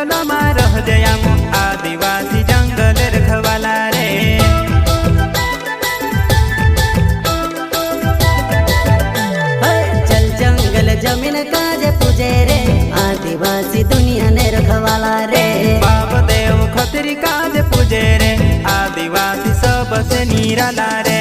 जंगल में रह जयाम आदिवासी जंगल रखवाला रे। चल जंगल जमीन काजे पूजे रे आदिवासी दुनिया ने रखवाला रे। बाप देव खतरी काज पूजे रे आदिवासी सबसे निराला रे।